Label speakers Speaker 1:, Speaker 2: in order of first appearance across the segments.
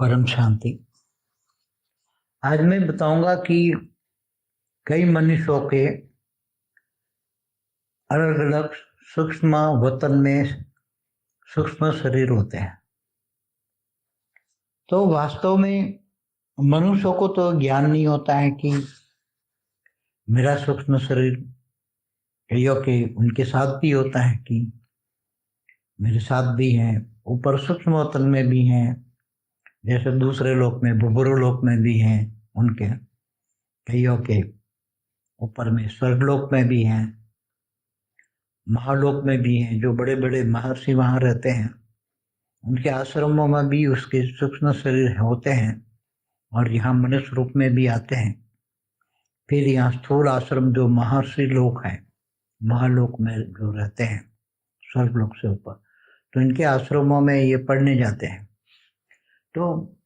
Speaker 1: परम शांति। आज मैं बताऊंगा कि कई मनुष्यों के अलग अलग सूक्ष्म वतन में सूक्ष्म शरीर होते हैं। तो वास्तव में मनुष्यों को तो ज्ञान नहीं होता है कि मेरा सूक्ष्म शरीर कईयों के उनके साथ भी होता है कि मेरे साथ भी हैं, ऊपर सूक्ष्म वतन में भी हैं, जैसे दूसरे लोक में बुबुरु लोक में भी हैं, उनके कईयों के ऊपर में स्वर्गलोक में भी हैं, महालोक में भी हैं। जो बड़े बड़े महर्षि वहाँ रहते हैं उनके आश्रमों में भी उसके सूक्ष्म शरीर होते हैं और यहाँ मनुष्य रूप में भी आते हैं। फिर यहाँ स्थूल आश्रम जो महर्षि लोक हैं, महालोक में जो रहते हैं स्वर्गलोक से ऊपर, तो इनके आश्रमों में ये पढ़ने जाते हैं। तो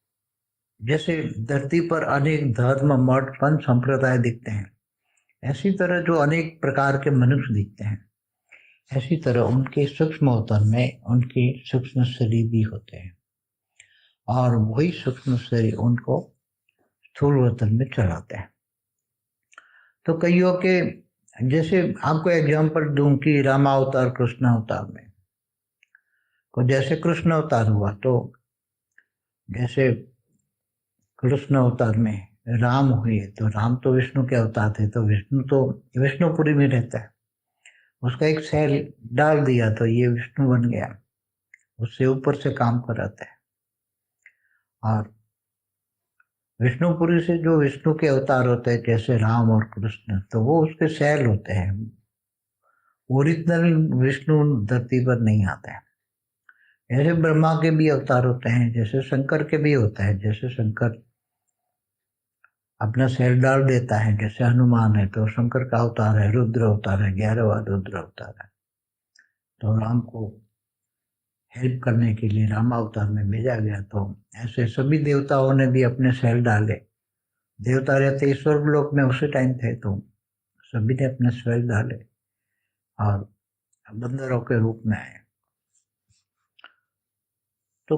Speaker 1: जैसे धरती पर अनेक धर्म मठ पंथ संप्रदाय दिखते हैं, ऐसी तरह जो अनेक प्रकार के मनुष्य दिखते हैं, ऐसी तरह उनके सूक्ष्म वतन में उनके सूक्ष्म शरीर भी होते हैं और वही सूक्ष्म शरीर उनको स्थूल वतन में चलाते हैं। तो कईयों के, जैसे आपको एग्जांपल दूं कि रामावतार कृष्ण अवतार में, तो जैसे कृष्ण अवतार हुआ तो जैसे कृष्ण अवतार में राम हुए तो राम तो विष्णु के अवतार थे, तो विष्णु तो विष्णुपुरी में रहता है, उसका एक सेल डाल दिया तो ये विष्णु बन गया, उससे ऊपर से काम कराता है। और विष्णुपुरी से जो विष्णु के अवतार होते हैं जैसे राम और कृष्ण, तो वो उसके सेल होते हैं, ओरिजिनल विष्णु धरती पर नहीं आता है। ऐसे ब्रह्मा के भी अवतार होते हैं, जैसे शंकर के भी होता है। जैसे शंकर अपना सेल डाल देता है, जैसे हनुमान है तो शंकर का अवतार है, रुद्र अवतार है, 11वां रुद्र अवतार है। तो राम को हेल्प करने के लिए राम अवतार में भेजा गया। तो ऐसे सभी देवताओं ने भी अपने सेल डाले। देवता रहते ईश्वर लोक में उसी टाइम थे, तो सभी ने अपने सेल डाले और बंदरों के रूप में आए। तो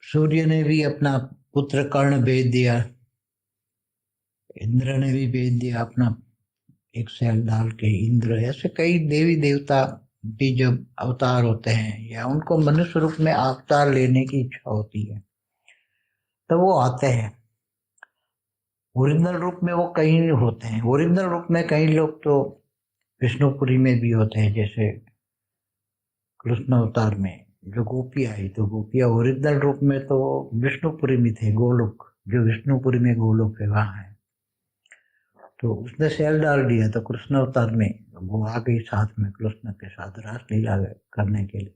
Speaker 1: सूर्य ने भी अपना पुत्र कर्ण भेज दिया, इंद्र ने भी भेज दिया अपना एक सेल डाल के। इंद्र, ऐसे कई देवी देवता भी जब अवतार होते हैं या उनको मनुष्य रूप में अवतार लेने की इच्छा होती है तो वो आते हैं। ओरिजिनल रूप में वो कई होते हैं, ओरिजिनल रूप में कई लोग तो विष्णुपुरी में भी होते हैं। जैसे कृष्ण अवतार में जो गोपी आई, तो गोपियाँ ओरिजिनल रूप में तो विष्णुपुरी में थे, गोलोक, जो विष्णुपुरी में गोलोक है वहाँ है। तो उसने सेल डाल दिया तो कृष्ण अवतार में वो आ गई साथ में कृष्ण के साथ रासलीला करने के लिए।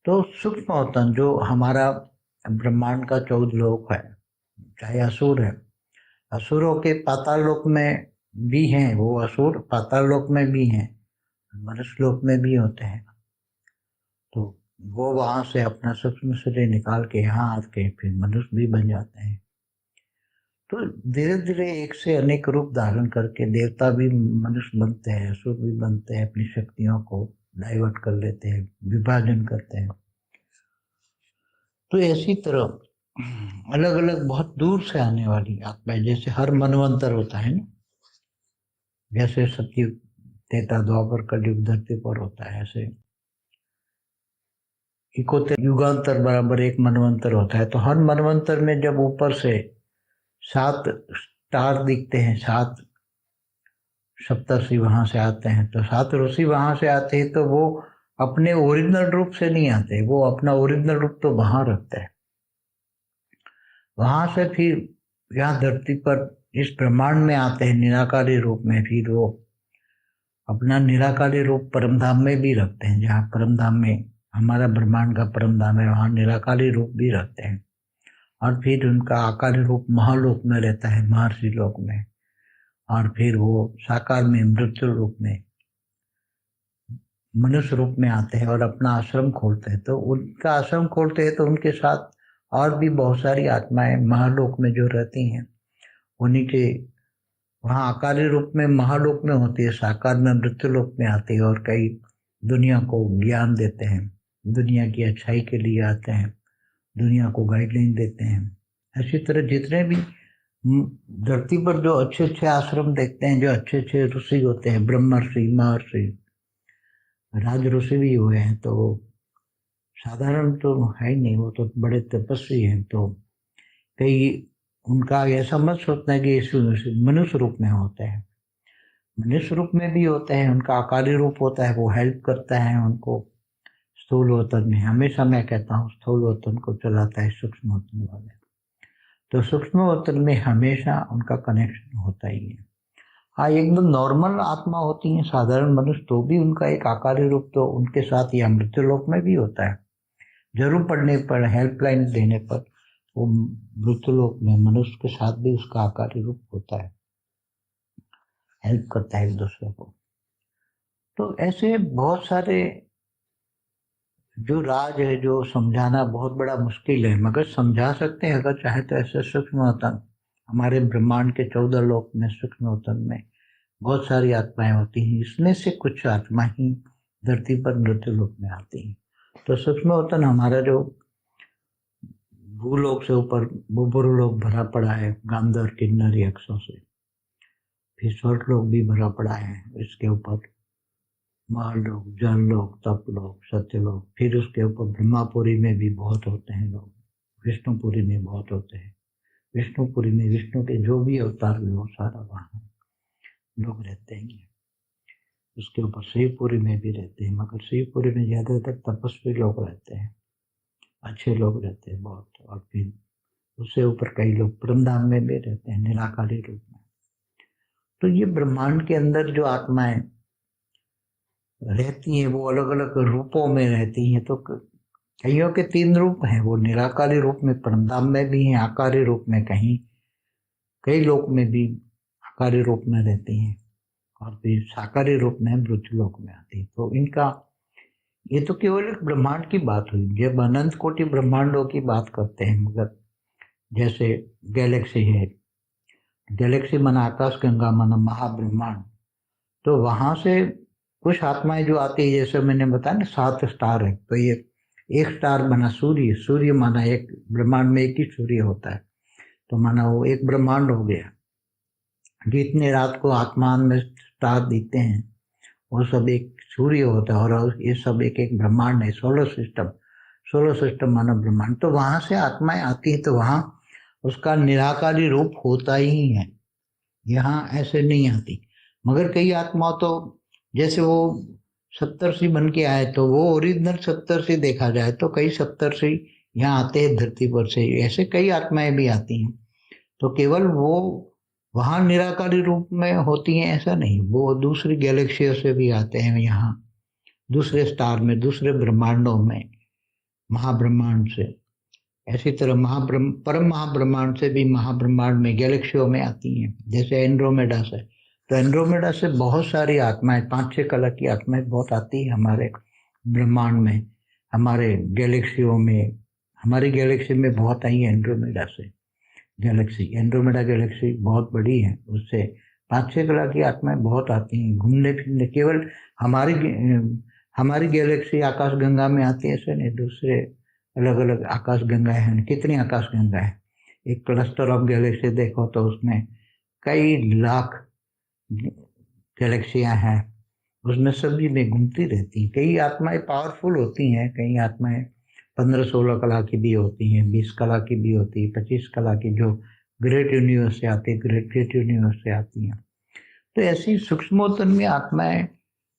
Speaker 1: तो सूक्ष्म वतन जो हमारा ब्रह्मांड का 14 लोक है, चाहे असुर है, असुरों के पाताल लोक में भी हैं, वो असुर पाताल लोक में भी हैं, मनुष्य लोक में भी होते हैं। तो वो वहां से अपना सूक्ष्म शरीर निकाल के यहाँ आके फिर मनुष्य भी बन जाते हैं। तो धीरे धीरे एक से अनेक रूप धारण करके देवता भी मनुष्य बनते हैं, असुर भी बनते हैं, अपनी शक्तियों को डाइवर्ट कर लेते हैं, विभाजन करते हैं। तो ऐसी तरह अलग अलग बहुत दूर से आने वाली आत्माएं, जैसे हर मनवंतर होता है ना, जैसे सतयुग, त्रेता, द्वापर, कलयुग धरती पर होता है, ऐसे इकोत्तर युगांतर बराबर एक मनवंतर होता है। तो हर मनवंतर में जब ऊपर से 7 स्टार दिखते हैं, 7 सप्तर्षि वहां से आते हैं, तो 7 ऋषि वहां से आते हैं, तो वो अपने ओरिजिनल रूप से नहीं आते, वो अपना ओरिजिनल रूप तो वहां रखते हैं। वहां से फिर यहाँ धरती पर इस ब्रह्मांड में आते हैं निराकारी रूप में, फिर वो अपना निराकारी रूप परमधाम में भी रखते हैं। जहाँ परमधाम में हमारा ब्रह्मांड का परमधाम है, वहाँ निराकारी रूप भी रखते हैं। और फिर उनका आकारी रूप महालोक में रहता है, महर्षि लोक में, और फिर वो साकार में मृत्यु रूप में मनुष्य रूप में आते हैं और अपना आश्रम खोलते हैं। तो उनका आश्रम खोलते हैं तो उनके साथ और भी बहुत सारी आत्माएं महालोक में जो रहती हैं, उन्हीं के वहाँ आकारी रूप में महालोक में होती है, साकार में मृत्यु लोक में आती है और कई दुनिया को ज्ञान देते हैं, दुनिया की अच्छाई के लिए आते हैं, दुनिया को गाइडलाइन देते हैं। इसी तरह जितने भी धरती पर जो अच्छे अच्छे आश्रम देखते हैं, जो अच्छे अच्छे ऋषि होते हैं, ब्रह्मर्षि, महर्षि, राज ऋषि भी हुए हैं, तो वो साधारण तो है ही नहीं, वो तो बड़े तपस्वी हैं। तो कई उनका ऐसा मत सोचना है कि मनुष्य रूप में होते हैं, मनुष्य रूप में भी होते हैं, उनका आकारी रूप होता है, वो हेल्प करता है उनको। स्थूल वतन में हमेशा मैं कहता हूँ स्थूल वतन को चलाता है सूक्ष्म वतन वाले, तो सूक्ष्म वतन में हमेशा उनका कनेक्शन होता ही है। हाँ, एकदम नॉर्मल आत्मा होती है, साधारण मनुष्य, तो भी उनका एक आकारी रूप तो उनके साथ या मृत्युलोक में भी होता है। जरूर पड़ने पर, हेल्पलाइन देने पर, वो मृत्युलोक में मनुष्य के साथ भी उसका आकारी रूप होता है, हेल्प करता है एक दूसरे को। तो ऐसे बहुत सारे जो राज है, जो समझाना बहुत बड़ा मुश्किल है, मगर समझा सकते हैं अगर चाहे तो। ऐसे सूक्ष्म वतन, हमारे ब्रह्मांड के 14 लोक में सूक्ष्म वतन में बहुत सारी आत्माएं होती हैं, इसमें से कुछ आत्मा ही धरती पर मृत्यु लोक में आती हैं। तो सूक्ष्म वतन हमारा जो भूलोक से ऊपर भूलोक भरा पड़ा है गांधर किन्नर यक्षों से, फिर स्वर्गलोक भी भरा पड़ा है, इसके ऊपर महालोक, जनलोक, तपलोक, सत्यलोक, फिर उसके ऊपर ब्रह्मापुरी में भी बहुत होते हैं लोग, विष्णुपुरी में बहुत होते हैं। विष्णुपुरी में विष्णु के जो भी अवतार हुए वो सारा वहाँ लोग रहते हैं। उसके ऊपर शिवपुरी में भी रहते हैं, मगर शिवपुरी में ज़्यादातर तपस्वी लोग रहते हैं, अच्छे लोग रहते हैं बहुत। और फिर उससे ऊपर कई लोग परमधाम में भी रहते हैं निराकारी रूप में। तो ये ब्रह्मांड के अंदर जो आत्माएं रहती हैं वो अलग अलग रूपों में रहती हैं। तो कईयों के 3 रूप हैं, वो निराकारी रूप में परमधाम में भी हैं, आकारी रूप में कहीं कई लोक में भी आकारी रूप में रहती हैं, और फिर साकारी रूप में मृत्युलोक में आती है। तो इनका ये तो केवल एक ब्रह्मांड की बात हुई। जब अनंत कोटि ब्रह्मांडों की बात करते हैं, मगर जैसे गैलेक्सी है, गैलेक्सी माना आकाश गंगा माना महाब्रह्मांड, तो वहां से कुछ आत्माएं जो आती है, जैसे मैंने बताया ना 7 स्टार है, तो ये एक स्टार माना सूर्य, सूर्य माना एक ब्रह्मांड में एक ही सूर्य होता है, तो माना वो एक ब्रह्मांड हो गया। जितने रात को आसमान में स्टार दिखते हैं वो सब एक सूर्य होता है, और ये सब एक एक ब्रह्मांड है, सोलर सिस्टम। सोलर सिस्टम माना ब्रह्मांड। तो वहां से आत्माएं आती हैं, तो वहां उसका निराकारी रूप होता ही है, यहाँ ऐसे नहीं आती। मगर कई आत्मा तो जैसे वो सप्तर्षि बन के आए, तो वो ओरिजिनल सप्तर्षि देखा जाए तो कई सप्तर्षि यहाँ आते हैं धरती पर से, ऐसे कई आत्माएं भी आती हैं। तो केवल वो वहाँ निराकारी रूप में होती हैं ऐसा नहीं, वो दूसरी गैलेक्सियों से भी आते हैं यहाँ, दूसरे स्टार में, दूसरे ब्रह्मांडों में, महाब्रह्मांड से। ऐसी तरह परम महाब्रह्मांड से भी महाब्रह्मांड में गैलेक्सियों में आती हैं, जैसे एंड्रोमेडा से। तो एंड्रोमेडा से बहुत सारी आत्माएं, 5-6 कला की आत्माएं बहुत आती है हमारे ब्रह्मांड में, हमारे गैलेक्सियों में। हमारी गैलेक्सी में बहुत आई है एंड्रोमेडा से गैलेक्सी। एंड्रोमेडा गैलेक्सी बहुत बड़ी है, उससे 5-6 कला की आत्माएं बहुत आती हैं घूमने फिरने। केवल हमारी गैलेक्सी आकाश गंगा में आती है ऐसे नहीं, दूसरे अलग अलग आकाश गंगाएं हैं। कितनी आकाश गंगा है, एक क्लस्टर ऑफ गैलेक्सी देखो तो उसमें कई लाख गैलेक्सियां हैं, उसमें सभी में घूमती रहती हैं। कई आत्माएं पावरफुल होती हैं, कई आत्माएं 15-16 कला की भी होती हैं, 20 कला की भी होती है, 25 कला की, जो ग्रेट यूनिवर्स से आती है, ग्रेट यूनिवर्स से आती हैं। तो ऐसी सूक्ष्मोतन में आत्माएं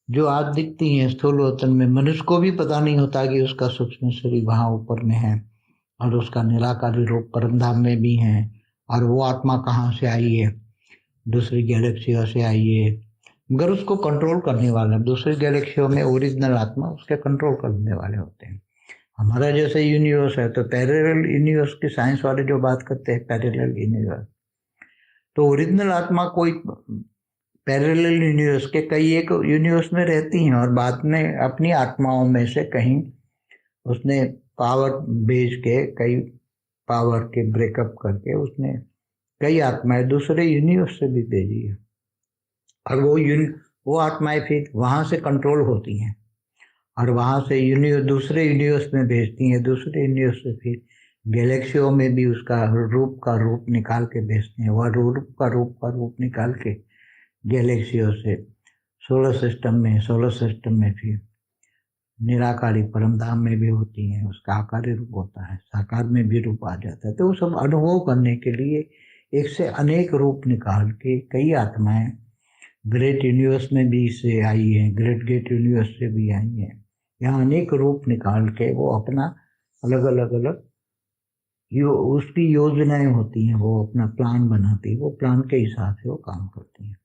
Speaker 1: जो आज दिखती हैं स्थूल वतन में, मनुष्य को भी पता नहीं होता कि उसका सूक्ष्म शरीर वहां ऊपर में है, और उसका निराकारी रूप परमधाम में भी है। और वो आत्मा कहाँ से आई है, दूसरी गैलेक्सियों से आई है, मगर उसको कंट्रोल करने वाला दूसरी गैलेक्सियों में ओरिजिनल आत्मा उसके कंट्रोल करने वाले होते हैं। हमारा जैसे यूनिवर्स है, तो पैरेलल यूनिवर्स की साइंस वाले जो बात करते हैं पैरेलल यूनिवर्स, तो ओरिजिनल आत्मा कोई पैरेलल यूनिवर्स के कई एक यूनिवर्स में रहती हैं, और बाद में अपनी आत्माओं में से कहीं उसने पावर भेज के, कई पावर के ब्रेकअप करके उसने कई आत्माएं दूसरे यूनिवर्स से भी भेजी है, और वो आत्माएं फिर वहां से कंट्रोल होती हैं। और वहाँ से दूसरे यूनिवर्स में भेजती हैं, दूसरे यूनिवर्स से फिर गैलेक्सियों में भी उसका रूप निकाल के भेजते हैं, वह रूप का रूप निकाल के गैलेक्सियों से सोलर सिस्टम में फिर निराकारी परमधाम में भी होती हैं, उसका आकारी रूप होता है, साकार में भी रूप आ जाता है। तो वो सब अनुभव करने के लिए एक से अनेक रूप निकाल के कई आत्माएं ग्रेट यूनिवर्स में भी से आई हैं, ग्रेट गेट यूनिवर्स से भी आई हैं। यहाँ अनेक रूप निकाल के वो अपना अलग अलग उसकी योजनाएं होती हैं, वो अपना प्लान बनाती है, वो प्लान के हिसाब से वो काम करती हैं।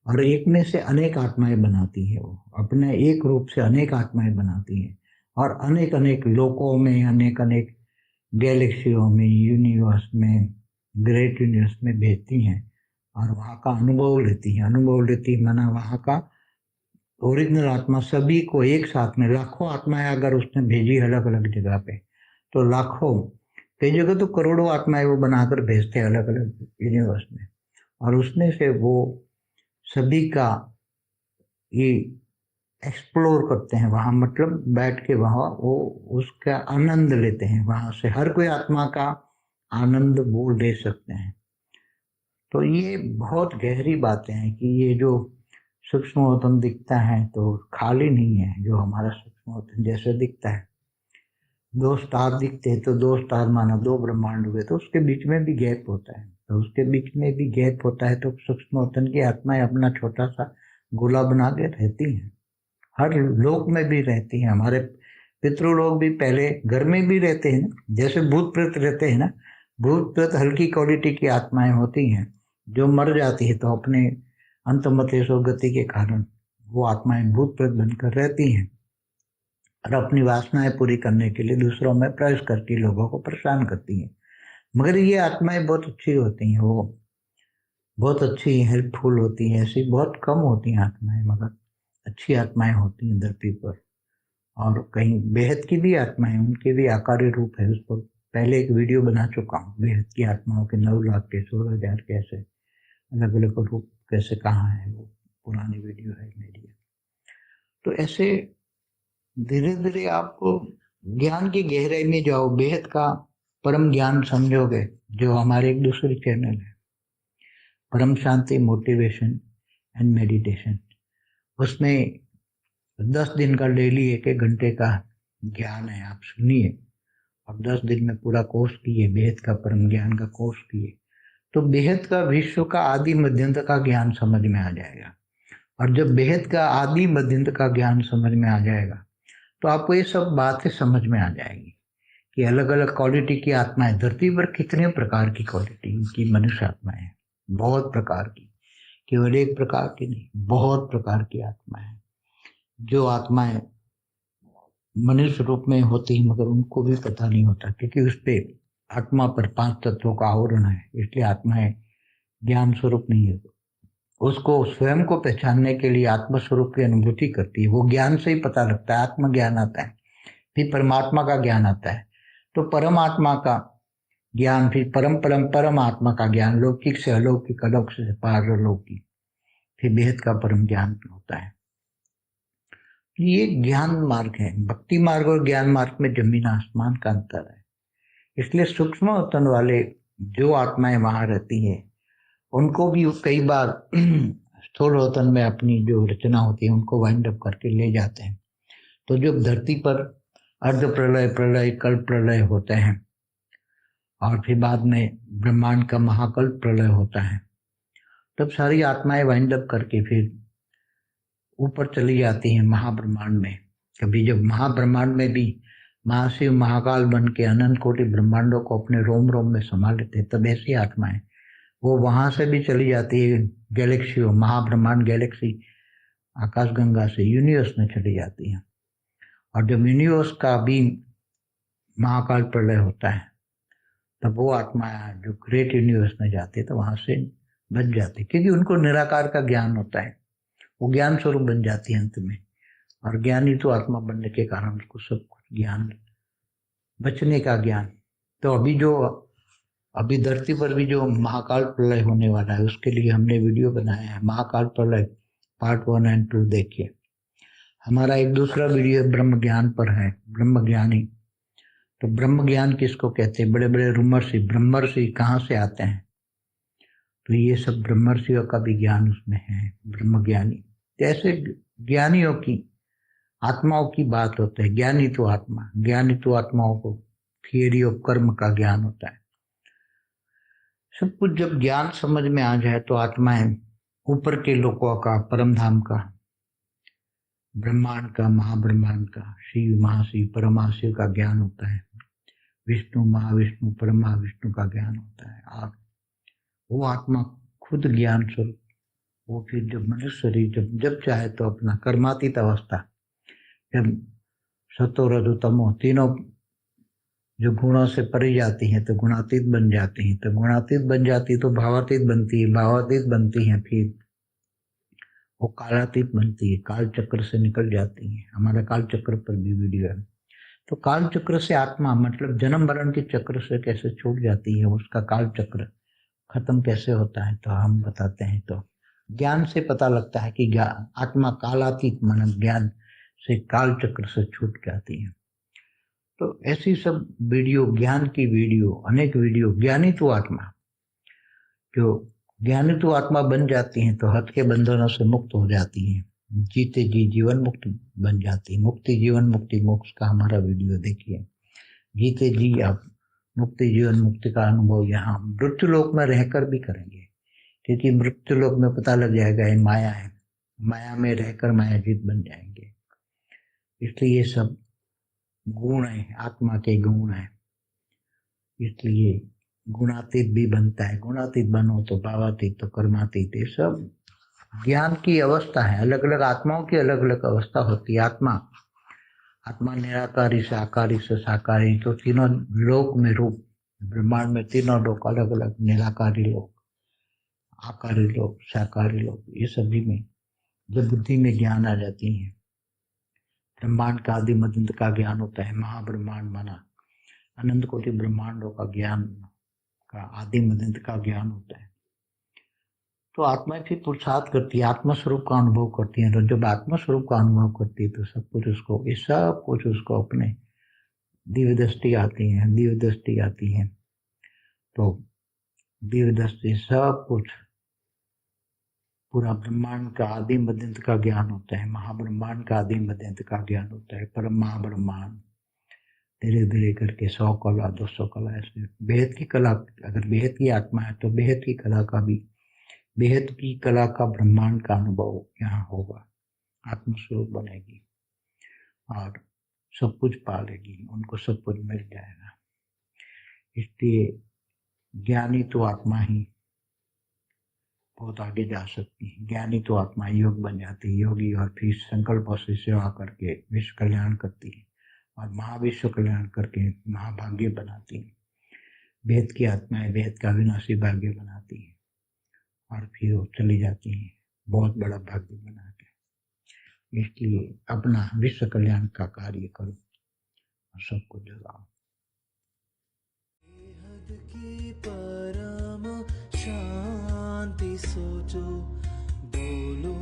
Speaker 1: और एक में से अनेक आत्माएं बनाती है, वो अपने एक रूप से अनेक आत्माएं बनाती हैं और अनेक अनेक लोकों में, अनेक अनेक गैलेक्सियों में, यूनिवर्स में, ग्रेट यूनिवर्स में भेजती हैं और वहाँ का अनुभव लेती है माना वहाँ का ओरिजिनल आत्मा सभी को एक साथ में, लाखों आत्माएं अगर उसने भेजी अलग अलग जगह पे, तो लाखों, कई जगह तो करोड़ों आत्माएं वो बनाकर भेजते हैं अलग अलग यूनिवर्स में, और उसमें से वो सभी का ये एक्सप्लोर करते हैं वहाँ, मतलब बैठ के वहाँ वो उसका आनंद लेते हैं। वहाँ से हर कोई आत्मा का आनंद वो ले सकते हैं। तो ये बहुत गहरी बातें हैं कि ये जो सूक्ष्मतम दिखता है तो खाली नहीं है, जो हमारा सूक्ष्मतम जैसे दिखता है, दो स्टार दिखते हैं तो दो स्टार माना दो ब्रह्मांड हुए, तो उसके बीच में भी गैप होता है, तो उसके बीच में भी गैप होता है। तो सूक्ष्मतम की आत्माएं अपना छोटा सा गोला बना के रहती हैं, हर लोक में भी रहती हैं। हमारे पितृलोक भी पहले घर में भी रहते हैं ना, जैसे भूत प्रेत रहते हैं ना, भूत प्रेत हल्की क्वालिटी की आत्माएं होती हैं जो मर जाती है, तो अपने अंतमतेशो गति के कारण वो आत्माएं भूत प्रेत बनकर रहती हैं और अपनी वासनाएं पूरी करने के लिए दूसरों में प्रवेश करती, लोगों को परेशान करती हैं। मगर ये आत्माएं बहुत अच्छी होती हैं, वो बहुत अच्छी हेल्पफुल होती हैं, ऐसी बहुत कम होती हैं आत्माएं, मगर अच्छी आत्माएं होती हैं धरती पर। और कहीं बेहद की भी आत्माएं, उनके भी आकारी रूप है, उस पर पहले एक वीडियो बना चुका हूँ, बेहद की आत्माओं के 9 लाख के 16,000 के ऐसे अलग अलग रूप कैसे कहाँ है, वो पुरानी वीडियो है मेरी। तो ऐसे धीरे धीरे आपको ज्ञान की गहराई में जाओ, बेहद का परम ज्ञान समझोगे, जो हमारे एक दूसरे चैनल है परम शांति मोटिवेशन एंड मेडिटेशन, उसमें 10 दिन का डेली 1-1 घंटे का ज्ञान है, आप सुनिए और 10 दिन में पूरा कोर्स किए, बेहद का परम ज्ञान का कोर्स किए, तो बेहद का विश्व का आदि मध्यंत का ज्ञान समझ में आ जाएगा। और जब बेहद का आदि मध्यंत का ज्ञान समझ में आ जाएगा तो आपको ये सब बातें समझ में आ जाएगी कि अलग अलग क्वालिटी की आत्माएं धरती पर कितने प्रकार की क्वालिटी की मनुष्य आत्माएं हैं, बहुत प्रकार की, केवल एक प्रकार की नहीं, बहुत प्रकार की आत्माएं हैं। जो आत्माएं मनुष्य रूप में होती हैं मगर उनको भी पता नहीं होता, क्योंकि उस पे आत्मा पर 5 तत्वों का आवरण है, इसलिए आत्माएं ज्ञान स्वरूप नहीं है। उसको स्वयं को पहचानने के लिए आत्म स्वरूप की अनुभूति करती है, वो ज्ञान से ही पता लगता है, आत्मज्ञान आता है, फिर परमात्मा का ज्ञान आता है, तो परमात्मा का ज्ञान, फिर परम आत्मा का ज्ञान, लौकिक से अलौकिक, अलौकिक से पारलौकिक, फिर बेहद का परम ज्ञान होता है। ये ज्ञान मार्ग है, भक्ति मार्ग और ज्ञान मार्ग में जमीन आसमान का अंतर है। इसलिए सूक्ष्म वतन वाले जो आत्माएं वहां रहती है उनको भी कई बार स्थूल वतन में अपनी जो रचना होती है उनको वाइंड अप करके ले जाते हैं। तो जब धरती पर अर्ध प्रलय, प्रलय, कल्प प्रलय होते हैं और फिर बाद में ब्रह्मांड का महाकल्प प्रलय होता है, तब सारी आत्माएं वाइंड अप करके फिर ऊपर चली जाती हैं महाब्रह्मांड में। कभी जब महाब्रह्मांड में भी महाशिव महाकाल बन के अनंत कोटि ब्रह्मांडों को अपने रोम रोम में संभाल लेते हैं, तब ऐसी आत्माएं वो वहां से भी चली जाती है गैलेक्सियों, महाब्रह्मांड गैलेक्सी आकाशगंगा से यूनिवर्स में चली जाती है। और जब यूनिवर्स का भी महाकाल प्रलय होता है तब वो आत्मा जो ग्रेट यूनिवर्स में जाती है तो वहां से बच जाती है, क्योंकि उनको निराकार का ज्ञान होता है, वो ज्ञान स्वरूप बन जाती है अंत में। और ज्ञानी तो आत्मा बनने के कारण उसको सब कुछ ज्ञान, बचने का ज्ञान। तो अभी धरती पर भी जो महाकाल प्रलय होने वाला है उसके लिए हमने वीडियो बनाया है, महाकाल प्रलय पार्ट 1 और 2 देखिए। हमारा एक दूसरा वीडियो ब्रह्म ज्ञान पर है, ब्रह्म ज्ञानी। तो ब्रह्म ज्ञान किसको कहते हैं? बड़े बड़े ब्रह्मर्षि, ब्रह्मर्षि कहाँ से आते हैं? तो ये सब ब्रह्मर्षियों का भी ज्ञान उसमें है, ब्रह्म ज्ञानी। जैसे ज्ञानियों की आत्माओं की बात होती है, ज्ञानी तो आत्मा, ज्ञानी तो आत्माओं को थियरी ऑफ कर्म का ज्ञान होता है। सब कुछ जब ज्ञान समझ में आ जाए तो आत्माएं ऊपर के लोकों का, परम धाम का, ब्रह्मांड का, महाब्रह्मांड का, शिव महाशिव परमाशिव का ज्ञान होता है, विष्णु महाविष्णु परमाविष्णु का ज्ञान होता है। और वो आत्मा खुद ज्ञान स्वरूप, वो फिर जब मनुष्य शरीर जब चाहे तो अपना कर्मातीत अवस्था, जब सतो रजो तमो तीनों जो गुणों से परे जाती हैं तो गुणातीत बन जाती हैं, तो गुणातीत बन जाती तो भावातीत बनती है, भावातीत बनती हैं फिर वो कालातीत बनती है, काल चक्र से निकल जाती है। हमारा काल चक्र पर भी वीडियो है। तो काल चक्र से आत्मा मतलब जन्म मरण के चक्र से कैसे छूट जाती है, उसका काल चक्र खत्म कैसे होता है, तो हम बताते हैं। तो ज्ञान से पता लगता है कि आत्मा कालातीत मन ज्ञान से काल चक्र से छूट जाती है। तो ऐसी सब वीडियो, ज्ञान की वीडियो, अनेक वीडियो, ज्ञानी तो आत्मा, जो ज्ञानी तो आत्मा बन जाती हैं तो हद के बंधनों से मुक्त हो जाती हैं, जीते जी जीवन मुक्त बन जाती है। मुक्ति जीवन मुक्ति मोक्ष का हमारा वीडियो देखिए। जीते जी आप मुक्ति जीवन मुक्ति का अनुभव यहाँ मृत्यु लोक में रहकर भी करेंगे, क्योंकि मृत्यु लोक में पता लग जाएगा ये माया है, माया में रहकर मायाजीत बन जाएंगे। इसलिए ये सब गुण है, आत्मा के गुण है, इसलिए गुणातीत भी बनता है। गुणातीत बनो तो भावातीत, तो कर्मातीत, ये सब ज्ञान की अवस्था है। अलग अलग आत्माओं की अलग अलग अवस्था होती है। आत्मा निराकारी से आकारी से साकारी, तो तीनों लोक में रूप, ब्रह्मांड में तीनों लोक अलग अलग, निराकारी लोक, आकारी लोक, साकारी लोक, ये सभी में जब बुद्धि में ज्ञान आ जाती है, ब्रह्मांड का आदि मदंत का ज्ञान होता है। महाब्रह्मांड माना अनंत कोटि ब्रह्मांडों का ज्ञान का आदि मदंत का ज्ञान होता है। तो आत्मा फिर पुरुषार्थ करती है, आत्मा स्वरूप का अनुभव करती है। तो जब आत्मा स्वरूप का अनुभव करती है तो सब कुछ उसको, ये सब कुछ उसको अपने दिव्य दृष्टि आती है, दिव्य दृष्टि आती है। तो दिव्य दृष्टि सब कुछ, पूरा ब्रह्मांड का आदि मदंत का ज्ञान होता है, महाब्रह्मांड का आदि मदंत का ज्ञान होता है, परम महाब्रह्मांड। धीरे धीरे करके 100 कला 200 कला ऐसे बेहद की कला, अगर बेहद की आत्मा है तो बेहद की कला का भी, बेहद की कला का ब्रह्मांड का अनुभव यहाँ होगा। आत्मस्वरूप बनेगी और सब कुछ पा लेगी, उनको सब कुछ मिल जाएगा। इसलिए ज्ञानी तो आत्मा ही बहुत आगे जा सकती है। ज्ञानी तो आत्मा योग बन जाती है, योगी, और फिर संकल्पों से सेवा करके विश्व कल्याण करती है और महाविश्व कल्याण करके महाभाग्य बनाती है। वेद की आत्माएं वेद का विनाशी भाग्य बनाती है और फिर वो चली जाती है बहुत बड़ा भाग्य बना के। इसलिए अपना विश्व कल्याण का कार्य करो और सबको जगाओ।
Speaker 2: की परम शांति सोचो, बोलो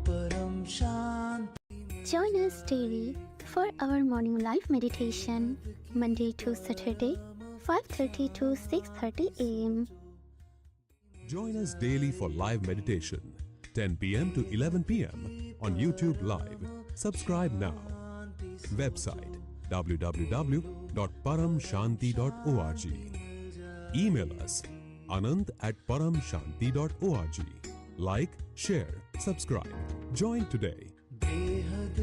Speaker 2: परम शांति।
Speaker 3: Join us daily for our morning live meditation, Monday to Saturday, 5:30 to 6:30 a.m.
Speaker 4: Join us daily for live meditation, 10 p.m. to 11 p.m. on YouTube Live. Subscribe now. Website www.paramshanti.org. Email us anant@paramshanti.org. Like, share, subscribe. Join today.
Speaker 2: बेहद